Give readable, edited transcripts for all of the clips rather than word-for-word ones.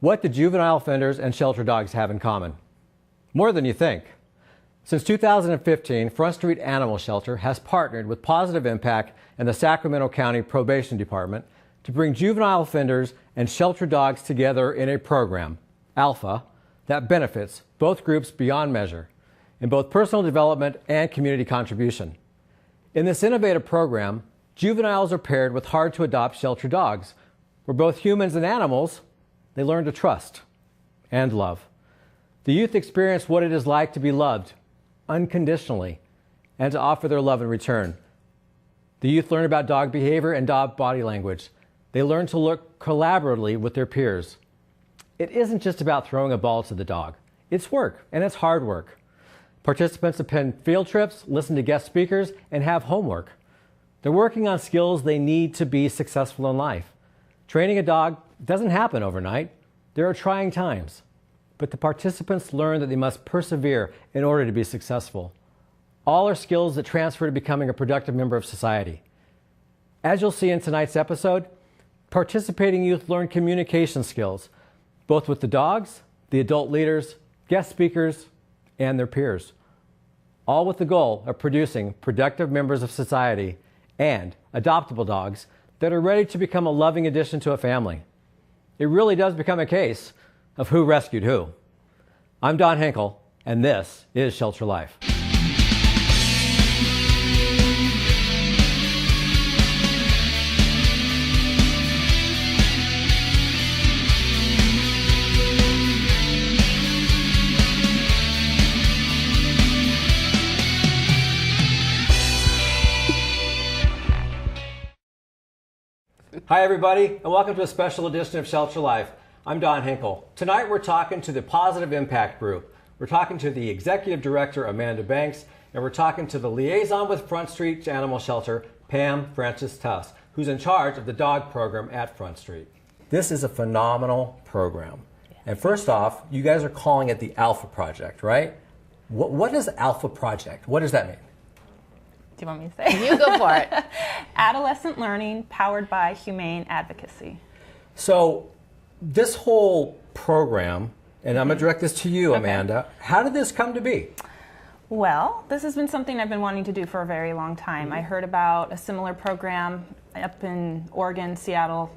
What do juvenile offenders and shelter dogs have in common? More than you think. Since 2015, Front Street Animal Shelter has partnered with Pawsitive Impact and the Sacramento County Probation Department to bring juvenile offenders and shelter dogs together in a program, Alpha, that benefits both groups beyond measure in both personal development and community contribution. In this innovative program, juveniles are paired with hard-to-adopt shelter dogs, where both humans and animals, they learn to trust and love. The youth experience what it is like to be loved unconditionally and to offer their love in return. The youth learn about dog behavior and dog body language. They learn to look collaboratively with their peers. It isn't just about throwing a ball to the dog. It's work, and it's hard work. Participants attend field trips, listen to guest speakers, and have homework. They're working on skills they need to be successful in life. Training a dog doesn't happen overnight. There are trying times. But the participants learn that they must persevere in order to be successful. All are skills that transfer to becoming a productive member of society. As you'll see in tonight's episode, participating youth learn communication skills, both with the dogs, the adult leaders, guest speakers, and their peers. All with the goal of producing productive members of society and adoptable dogs that are ready to become a loving addition to a family. It really does become a case of who rescued who. I'm Don Hinkle, and this is Shelter Life. Hi everybody, and welcome to a special edition of Shelter Life. I'm Don Hinkle. Tonight we're talking to the Pawsitive Impact Group. We're talking to the Executive Director, Amanda Banks, and we're talking to the Liaison with Front Street Animal Shelter, Pam Francis Tuss, who's in charge of the dog program at Front Street. This is a phenomenal program. And first off, you guys are calling it the Alpha Project, right? What is Alpha Project? What does that mean? Do you want me to say? You go for it. Adolescent learning powered by humane advocacy. So this whole program, and I'm going to direct this to you, Amanda, how did this come to be? Well, this has been something I've been wanting to do for a very long time. I heard about a similar program up in Oregon, Seattle,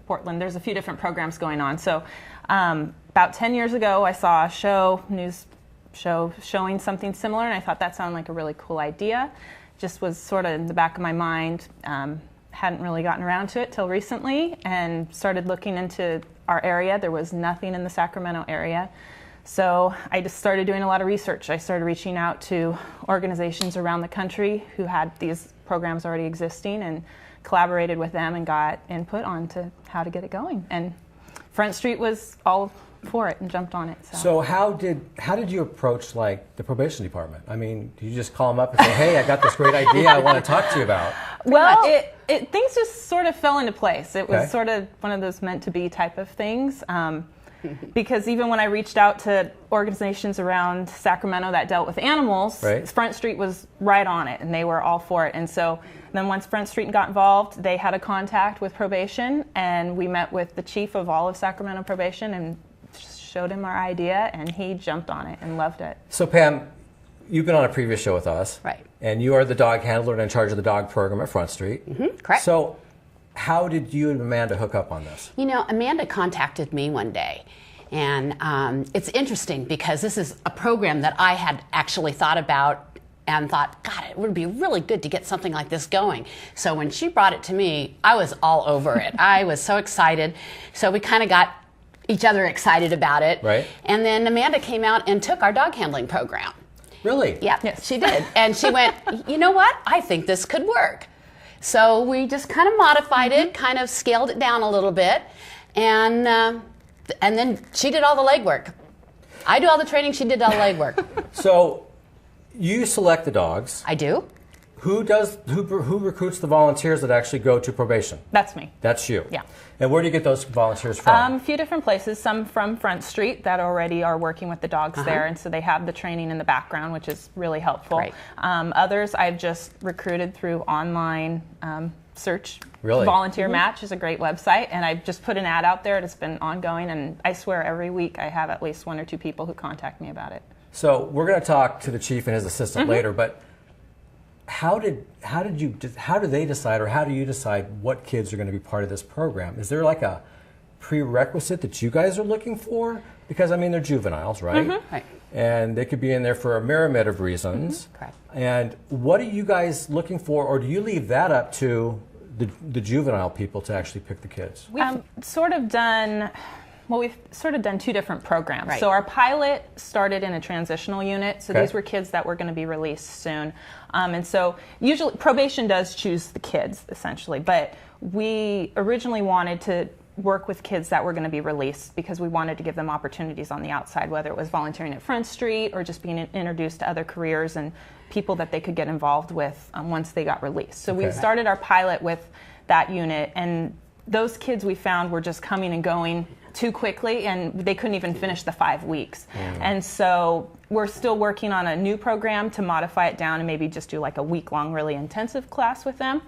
Portland. There's a few different programs going on. So about 10 years ago, I saw a news show showing something similar, and I thought that sounded like a really cool idea. Just was sort of in the back of my mind. Hadn't really gotten around to it till recently, and started looking into our area. There was nothing in the Sacramento area. So I just started doing a lot of research. I started reaching out to organizations around the country who had these programs already existing, and collaborated with them and got input onto how to get it going. And Front Street was all for it and jumped on it. So how did you approach like the probation department? I mean, do you just call them up and say, hey, I got this great idea I want to talk to you about? Well, things just sort of fell into place. It was sort of one of those meant to be type of things. Because even when I reached out to organizations around Sacramento that dealt with animals, Front Street was right on it, and they were all for it. And so then once Front Street got involved, they had a contact with probation, and we met with the chief of all of Sacramento Probation and showed him our idea, and he jumped on it and loved it. So Pam, you've been on a previous show with us. Right. And you are the dog handler and in charge of the dog program at Front Street. Mm-hmm, correct. So how did you and Amanda hook up on this? You know, Amanda contacted me one day, and it's interesting because this is a program that I had actually thought about and thought, God, it would be really good to get something like this going. So when she brought it to me, I was all over it. I was so excited. So we kind of got each other excited about it. Right. And then Amanda came out and took our dog handling program. Really? Yeah, yes. She did. And she went, you know what? I think this could work. So we just kind of modified it, kind of scaled it down a little bit, and then she did all the legwork. I do all the training, she did all the legwork. So you select the dogs. I do. Who recruits the volunteers that actually go to probation? That's me. That's you. Yeah. And where do you get those volunteers from? A few different places. Some from Front Street that already are working with the dogs there, and so they have the training in the background, which is really helpful. Right. Others I've just recruited through online search Really? Volunteer Match is a great website, and I just put an ad out there. It's been ongoing, and I swear every week I have at least 1 or 2 people who contact me about it. So we're going to talk to the chief and his assistant later, but how do they decide, or how do you decide what kids are going to be part of this program? Is there like a prerequisite that you guys are looking for? Because I mean, they're juveniles, right? Right. And they could be in there for a myriad of reasons. Correct. And what are you guys looking for, or do you leave that up to the juvenile people to actually pick the kids? We've sort of done 2 different programs. Right. So our pilot started in a transitional unit. So Okay. these were kids that were going to be released soon. And so usually probation does choose the kids, essentially. But we originally wanted to work with kids that were going to be released because we wanted to give them opportunities on the outside, whether it was volunteering at Front Street or just being introduced to other careers and people that they could get involved with once they got released. So we started our pilot with that unit, and those kids we found were just coming and going too quickly, and they couldn't even finish the 5 weeks. And so we're still working on a new program to modify it down and maybe just do like a week-long really intensive class with them.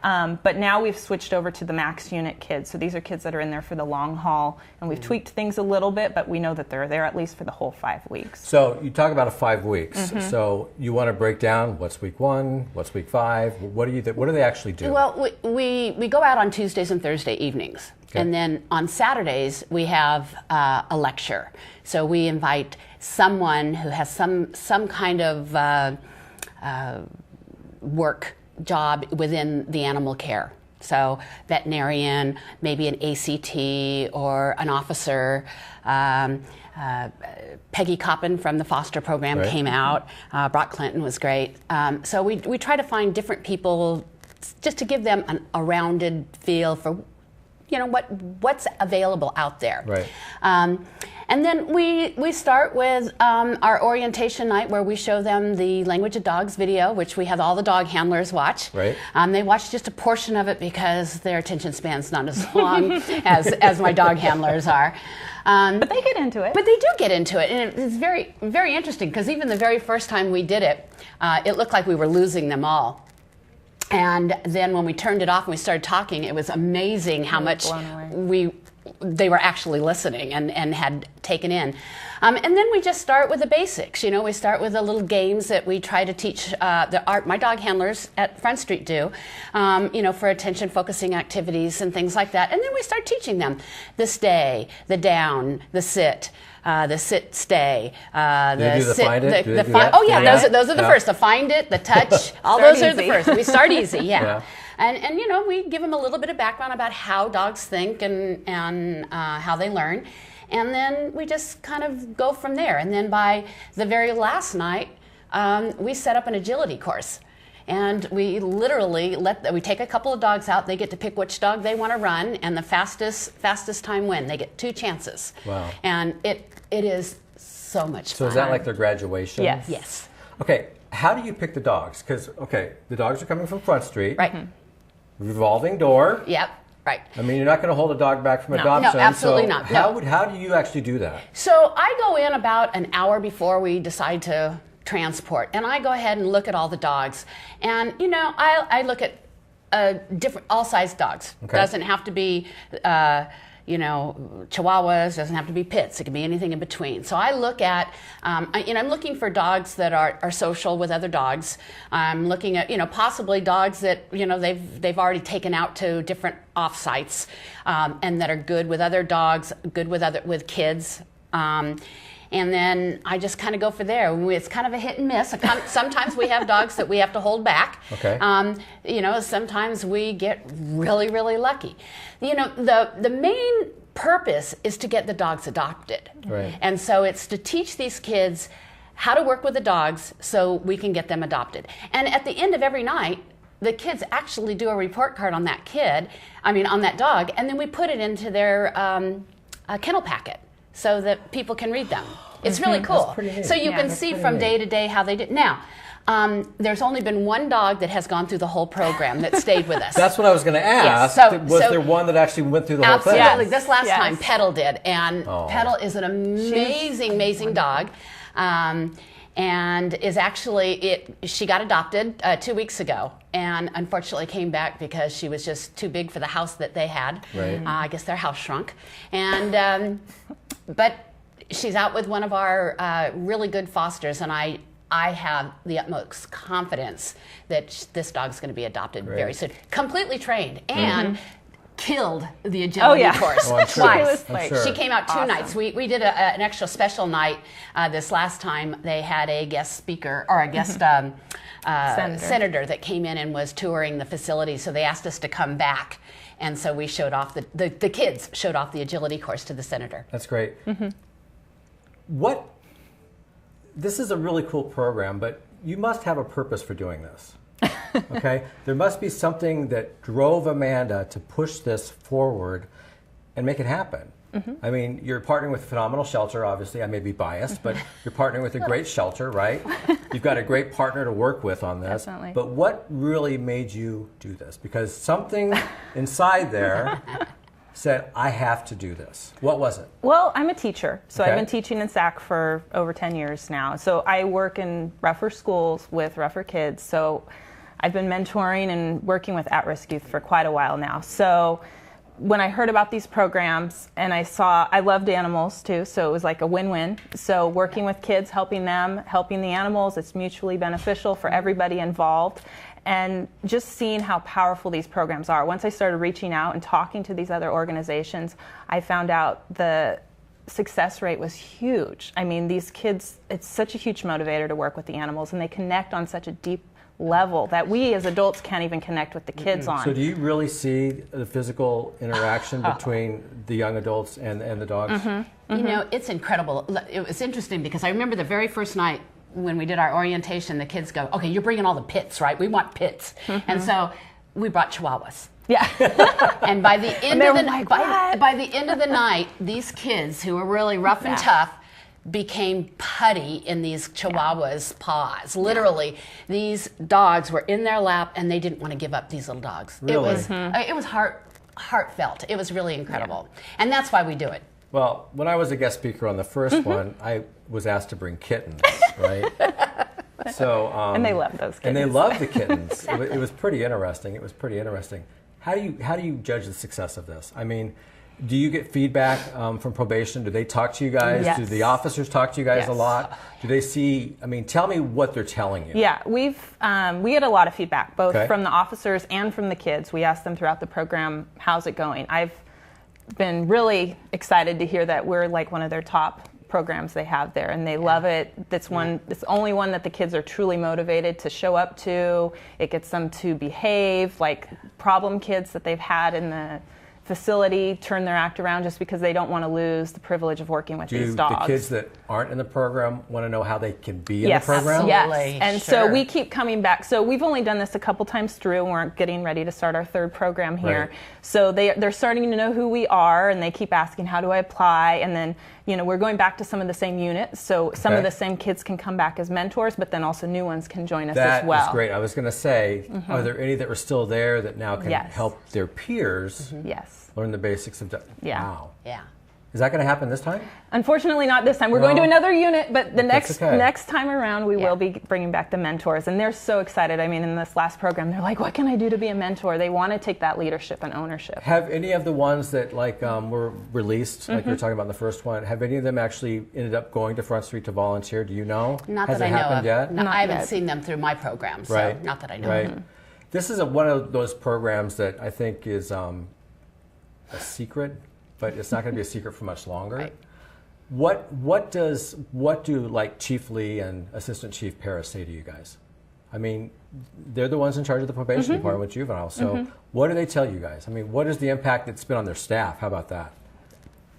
But now we've switched over to the max unit kids. So these are kids that are in there for the long haul, and we've tweaked things a little bit, but we know that they're there at least for the whole 5 weeks. So you talk about 5 weeks. So you want to break down what's week 1, what's week 5. What do they actually do? Well, we go out on Tuesdays and Thursday evenings. Okay. And then on Saturdays, we have a lecture. So we invite someone who has some kind of work job within the animal care. So veterinarian, maybe an ACT or an officer. Peggy Coppin from the foster program came out. Brock Clinton was great. So we try to find different people just to give them a rounded feel for what's available out there. Right. And then we start with our orientation night where we show them the Language of Dogs video, which we have all the dog handlers watch. Right. They watch just a portion of it because their attention span's not as long as my dog handlers are. But they get into it. But they do get into it, and it's very, very interesting because even the very first time we did it, it looked like we were losing them all. And then when we turned it off and we started talking, it was amazing how much they were actually listening and had taken in. And then we just start with the basics. We start with the little games that we try to teach my dog handlers at Front Street do, for attention focusing activities and things like that. And then we start teaching them the stay, the down, the sit, stay, the sit, find it. Those are the Yeah. first. The find it, the touch, all Start those are the easy. first. We start easy, yeah. Yeah. And we give them a little bit of background about how dogs think and how they learn. And then we just kind of go from there. And then by the very last night, we set up an agility course. And we literally we take a couple of dogs out. They get to pick which dog they want to run, and the fastest time win. They get 2 chances. Wow. And it is so much fun. So is that like their graduation? Yes. Yes. Okay, how do you pick the dogs? Because, the dogs are coming from Front Street. Right. Revolving door. Yep. Right. I mean, you're not going to hold a dog back from No, adoption. absolutely so not. No. How do you actually do that? So I go in about an hour before we decide to transport, and I go ahead and look at all the dogs. And I look at different all size dogs. Okay. Doesn't have to be Chihuahuas, doesn't have to be pits. It can be anything in between. So I look at, I'm looking for dogs that are social with other dogs. I'm looking at, possibly dogs that, they've already taken out to different off-sites and that are good with other dogs, good with kids. And then I just kind of go for there. It's kind of a hit and miss. Sometimes we have dogs that we have to hold back. Okay. Sometimes we get really, really lucky. The main purpose is to get the dogs adopted. Right. And so it's to teach these kids how to work with the dogs so we can get them adopted. And at the end of every night, the kids actually do a report card on on that dog, and then we put it into their kennel packet so that people can read them. It's really cool. That's pretty neat. So you can that's see pretty from neat. day to day how they did. Now, there's only been one dog that has gone through the whole program that stayed with us. That's what I was going to ask. So- was so- there one that actually went through the whole thing? Absolutely. Yes. This last Yes. time, Petal did. And Oh. Petal is an amazing dog. and is actually she got adopted 2 weeks ago, and unfortunately came back because she was just too big for the house that they had. Right. I guess their house shrunk, and but she's out with one of our really good fosters, and I have the utmost confidence that this dog's going to be adopted very soon. Completely trained and killed the agility course twice. Sure. She came out 2 nights. We did an extra special night this last time. They had a guest speaker or a guest senator that came in and was touring the facility, so they asked us to come back. And so we showed off, the kids showed off the agility course to the senator. That's great. This is a really cool program, but you must have a purpose for doing this. Okay? There must be something that drove Amanda to push this forward and make it happen. I mean, you're partnering with a phenomenal shelter, obviously. I may be biased, but you're partnering with a great shelter, right? You've got a great partner to work with on this. Definitely. But what really made you do this? Because something inside there said, I have to do this. What was it? Well, I'm a teacher, so Okay. I've been teaching in SAC for over 10 years now. So I work in rougher schools with rougher kids. So I've been mentoring and working with at-risk youth for quite a while now. So when I heard about these programs and I loved animals too, so it was like a win-win. So working with kids, helping them, helping the animals, it's mutually beneficial for everybody involved. And just seeing how powerful these programs are. Once I started reaching out and talking to these other organizations, I found out the success rate was huge. I mean, these kids, it's such a huge motivator to work with the animals, and they connect on such a deep level that we as adults can't even connect with the kids on. So do you really see the physical interaction between the young adults and the dogs? You know, it's incredible. It was interesting because I remember the very first night when we did our orientation, the kids go, okay, you're bringing all the pits, right? We want pits. And so we brought Chihuahuas. Yeah. And by the end of the by the end of the night, these kids who were really rough and tough became putty in these Chihuahuas' paws. Literally, these dogs were in their lap and they didn't want to give up these little dogs. Really? It was heartfelt. It was really incredible. And that's why we do it. Well, when I was a guest speaker on the first one, I was asked to bring kittens, right? So and they love those kittens. And they love the kittens. It was pretty interesting. It was pretty interesting. How do you judge the success of this? I mean, do you get feedback from probation? Do they talk to you guys? Yes. Do the officers talk to you guys Yes. a lot? Do they see? I mean, tell me what they're telling you. Yeah, we get a lot of feedback, both Okay. from the officers and from the kids. We ask them throughout the program, how's it going? I've been really excited to hear that we're like one of their top programs they have there, and they love it. It's the only one that the kids are truly motivated to show up to. It gets them to behave, like problem kids that they've had in the facility turn their act around just because they don't want to lose the privilege of working with these Do dogs. the kids that aren't in the program want to know how they can be in Yes, the program? Absolutely. yes. And Sure. so we keep coming back. So we've only done this a couple times through, and we're getting ready to start our third program here. Right. So they're starting to know who we are, and they keep asking, how do I apply? And then, you know, we're going back to some of the same units. So some of Okay. the same kids can come back as mentors, but then also new ones can join us That as well. is great. I was going to say, are there any that were still there that now can Yes. help their peers Yes. learn the basics of Yeah. Wow. Yeah. Is that going to happen this time? Unfortunately, not this time. We're going to No. another unit, but the That's okay. next time around, we will be bringing back the mentors, and they're so excited. I mean, in this last program, they're like, "What can I do to be a mentor?" They want to take that leadership and ownership. Have any of the ones that were released, like you were talking about in the first one, have any of them actually ended up going to Front Street to volunteer? Do you know? Not Has that it I know happened of. yet? No, Not I haven't yet. seen them through my program, so Right. not that I know Right. of. This is one of those programs that I think is a secret, but it's not going to be a secret for much longer. Right. What do like Chief Lee and Assistant Chief Paris say to you guys? I mean, they're the ones in charge of the probation department with juveniles. So what do they tell you guys? I mean, what is the impact it's been on their staff? How about that?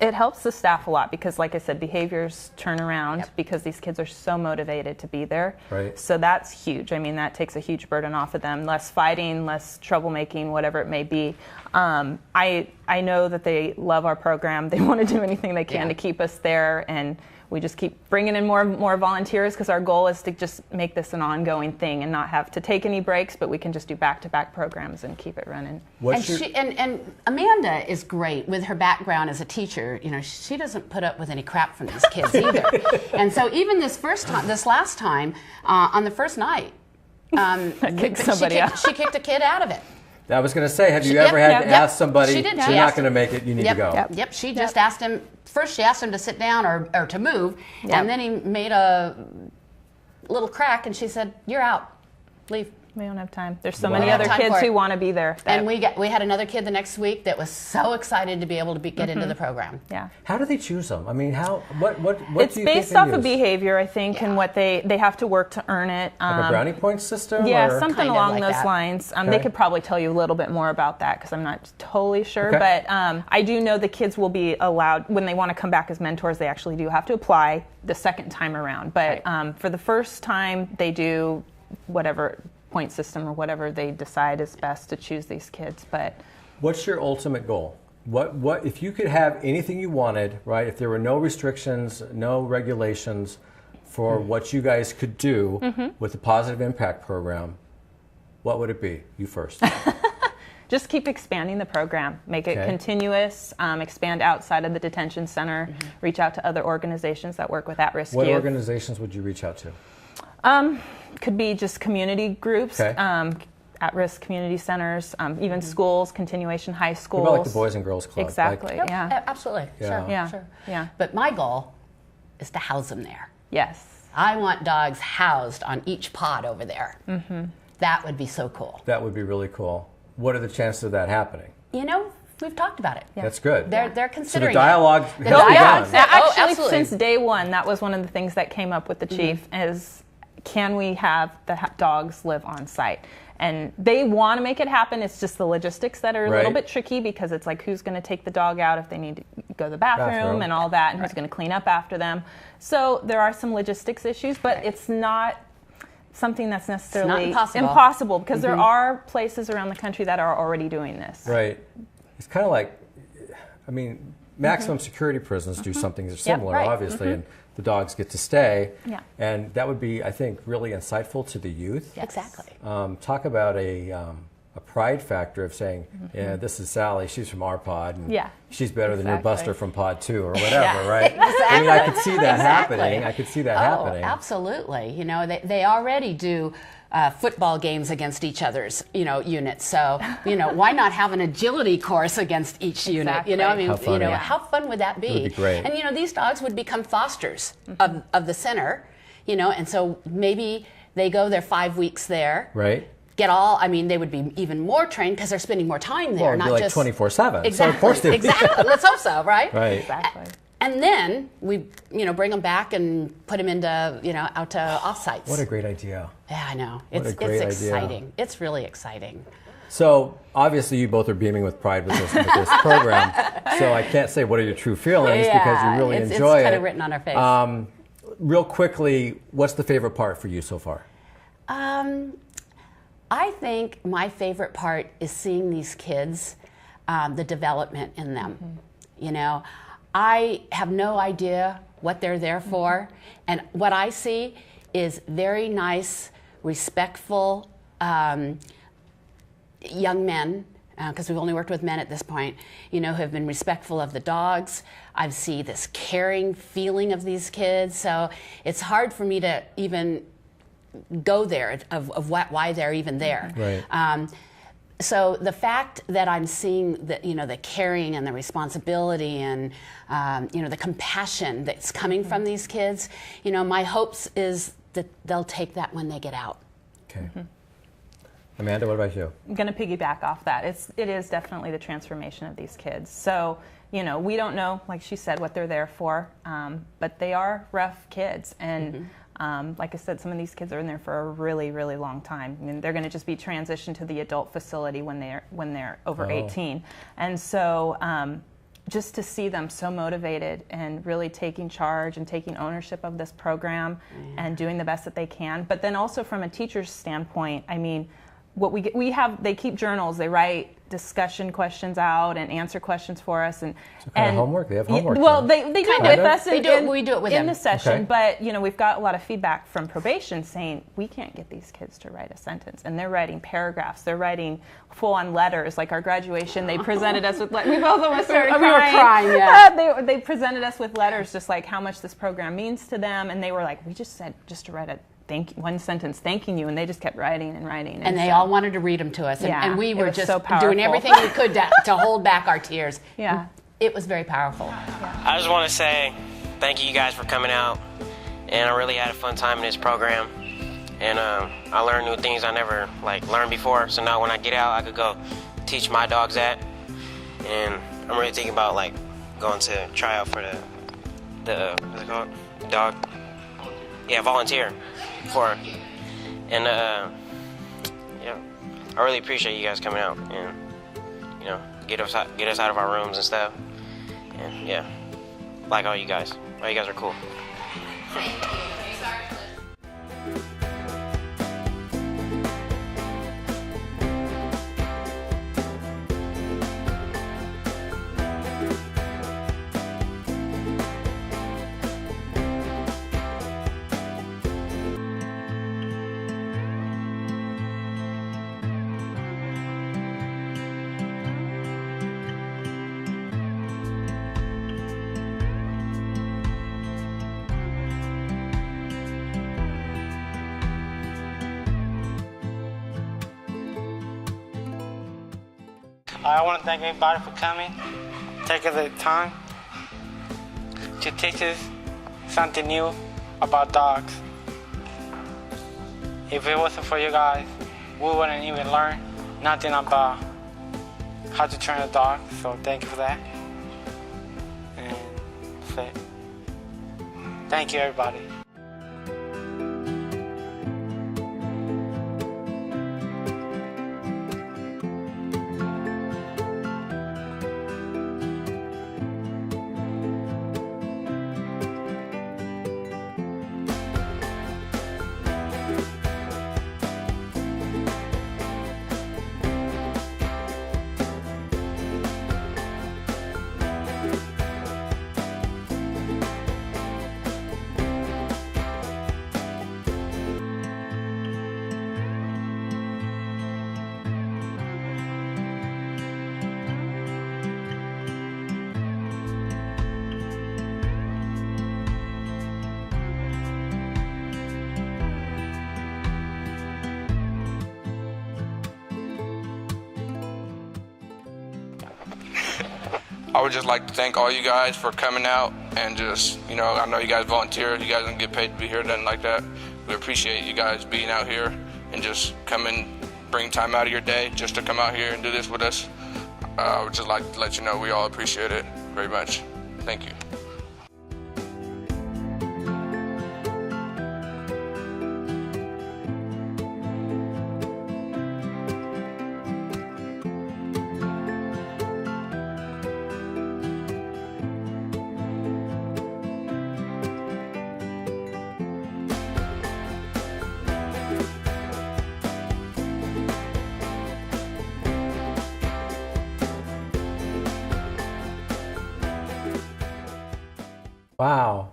It helps the staff a lot because, like I said, behaviors turn around because these kids are so motivated to be there. Right. So that's huge. I mean, that takes a huge burden off of them. Less fighting, less troublemaking, whatever it may be. I know that they love our program. They want to do anything they can to keep us there, and we just keep bringing in more volunteers, because our goal is to just make this an ongoing thing and not have to take any breaks, but we can just do back-to-back programs and keep it running. And Amanda is great with her background as a teacher. You know, she doesn't put up with any crap from these kids either. And so even this last time, on the first night, she kicked a kid out of it. I was going to say, have you ever had to ask somebody, you're not going to make it, you need to go? Yep. She just asked him, first she asked him to sit down or to move, and then he made a little crack, and she said, you're out, leave. We don't have time. There's so many other kids who want to be there. And we had another kid the next week that was so excited to be able to get into the program. Yeah. How do they choose them? I mean, what it's do you based think off of behavior, I think, and what they have to work to earn it. Like a brownie point system? Yeah, or? something along those lines. They could probably tell you a little bit more about that, because I'm not totally sure. But I do know the kids will be allowed, when they want to come back as mentors, they actually do have to apply the second time around. But for the first time, they do whatever point system or whatever they decide is best to choose these kids. But what's your ultimate goal? What if you could have anything you wanted, right? If there were no restrictions, no regulations for what you guys could do with the Positive Impact Program, what would it be? You first. Just keep expanding the program, make it continuous, expand outside of the detention center, reach out to other organizations that work with at-risk youth. What organizations would you reach out to? Could be just community groups, at-risk community centers, even schools, continuation high schools. What about like the Boys and Girls Club? Exactly, absolutely. Yeah. Sure. But my goal is to house them there. Yes. I want dogs housed on each pod over there. That would be so cool. That would be really cool. What are the chances of that happening? You know, we've talked about it. That's good. They're considering so the dialogue it. has begun. Actually, since day one, that was one of the things that came up with the chief is, can we have the dogs live on site? And they want to make it happen. It's just the logistics that are a little bit tricky, because it's like, who's going to take the dog out if they need to go to the bathroom and all that, and who's going to clean up after them. So there are some logistics issues, but it's not something that's necessarily impossible, because there are places around the country that are already doing this. Right. It's kind of like, I mean, maximum security prisons do something similar, obviously, and the dogs get to stay. Yeah. And that would be, I think, really insightful to the youth. Yes. Exactly. Talk about a pride factor of saying, yeah, this is Sally, she's from our pod, and she's better than your Buster from pod 2 or whatever, right? Exactly. I mean, I could see that happening. I could see that happening. Absolutely. You know, they already do football games against each other's, units. So, why not have an agility course against each unit? You know, I mean, how fun would that be? It would be great. And these dogs would become fosters of the center, and so maybe they go their 5 weeks there. Right. They would be even more trained because they're spending more time there. Well, not like just 24/7. Exactly. So of course they would. Exactly. Let's hope so, right? Right. Exactly. And then we, bring them back and put them into, out to offsites. What a great idea. Yeah, I know. What It's a great exciting. idea. It's really exciting. So obviously you both are beaming with pride with this program. So I can't say what are your true feelings because you really enjoy it. It's kind of written on our face. Real quickly, what's the favorite part for you so far? I think my favorite part is seeing these kids, the development in them. I have no idea what they're there for, and what I see is very nice, respectful young men, because we've only worked with men at this point, who have been respectful of the dogs. I see this caring feeling of these kids, so it's hard for me to even go there of why they're even there. Right. So the fact that I'm seeing the caring and the responsibility and the compassion that's coming from these kids, my hopes is that they'll take that when they get out. Okay. Amanda, what about you? I'm going to piggyback off that. It is definitely the transformation of these kids. So, we don't know, like she said, what they're there for, but they are rough kids. And like I said, some of these kids are in there for a really, really long time. I mean, they're going to just be transitioned to the adult facility when they're over 18. And so just to see them so motivated and really taking charge and taking ownership of this program and doing the best that they can. But then also from a teacher's standpoint, I mean, what we have, they keep journals. They write discussion questions out and answer questions for us, and kind of homework. They have homework. Well, they do it with us. We do it with in them the session. Okay. But we've got a lot of feedback from probation saying we can't get these kids to write a sentence, and they're writing paragraphs. They're writing full-on letters. Like our graduation, they presented us with. We both of us started crying. We were crying. Yeah. They presented us with letters, just like how much this program means to them, and they were like, we just said just to write a one sentence thanking you, and they just kept writing and writing. And they all wanted to read them to us, and we were just so doing everything we could to hold back our tears. Yeah. It was very powerful. I just want to say thank you guys for coming out, and I really had a fun time in this program, and I learned new things I never learned before, so now when I get out I could go teach my dogs that, and I'm really thinking about going to try out for the what's it called? Dog? Yeah, volunteer for it. And yeah, I really appreciate you guys coming out and get us out of our rooms and stuff. And yeah, like all you guys are cool. I want to thank everybody for coming, taking the time to teach us something new about dogs. If it wasn't for you guys, we wouldn't even learn nothing about how to train a dog, so thank you for that. And that's it. Thank you, everybody. I would just like to thank all you guys for coming out and just, I know you guys volunteer, you guys don't get paid to be here, nothing like that. We appreciate you guys being out here and just coming, bring time out of your day just to come out here and do this with us. I would just like to let you know we all appreciate it very much. Thank you. Wow.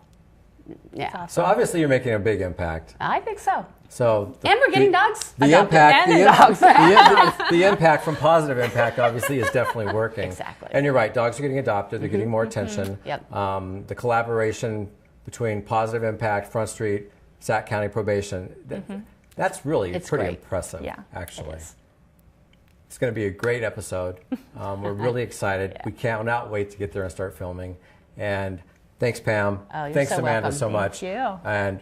Yeah. So obviously you're making a big impact. I think so. So And we're getting dogs The adopted. impact, And the, dogs. the impact from Positive Impact obviously is definitely working. Exactly. And you're right, dogs are getting adopted, they're getting more attention. Yep. The collaboration between Positive Impact, Front Street, Sac County Probation, that's really It's pretty great. impressive, Yeah, actually. It is. It's going to be a great episode. We're really excited. Yeah. We cannot wait to get there and start filming. And thanks, Pam. Oh, you're thanks, so Amanda, welcome. so much. Thank you. And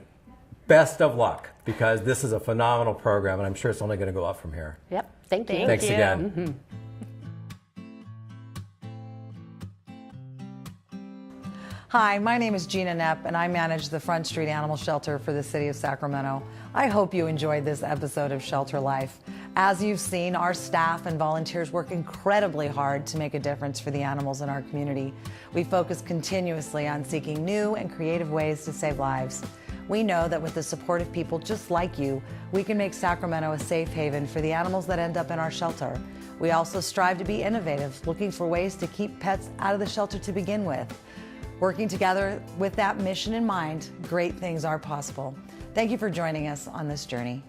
best of luck, because this is a phenomenal program, and I'm sure it's only going to go up from here. Yep. Thank you. Thanks you. again. Hi, my name is Gina Knepp, and I manage the Front Street Animal Shelter for the City of Sacramento. I hope you enjoyed this episode of Shelter Life. As you've seen, our staff and volunteers work incredibly hard to make a difference for the animals in our community. We focus continuously on seeking new and creative ways to save lives. We know that with the support of people just like you, we can make Sacramento a safe haven for the animals that end up in our shelter. We also strive to be innovative, looking for ways to keep pets out of the shelter to begin with. Working together with that mission in mind, great things are possible. Thank you for joining us on this journey.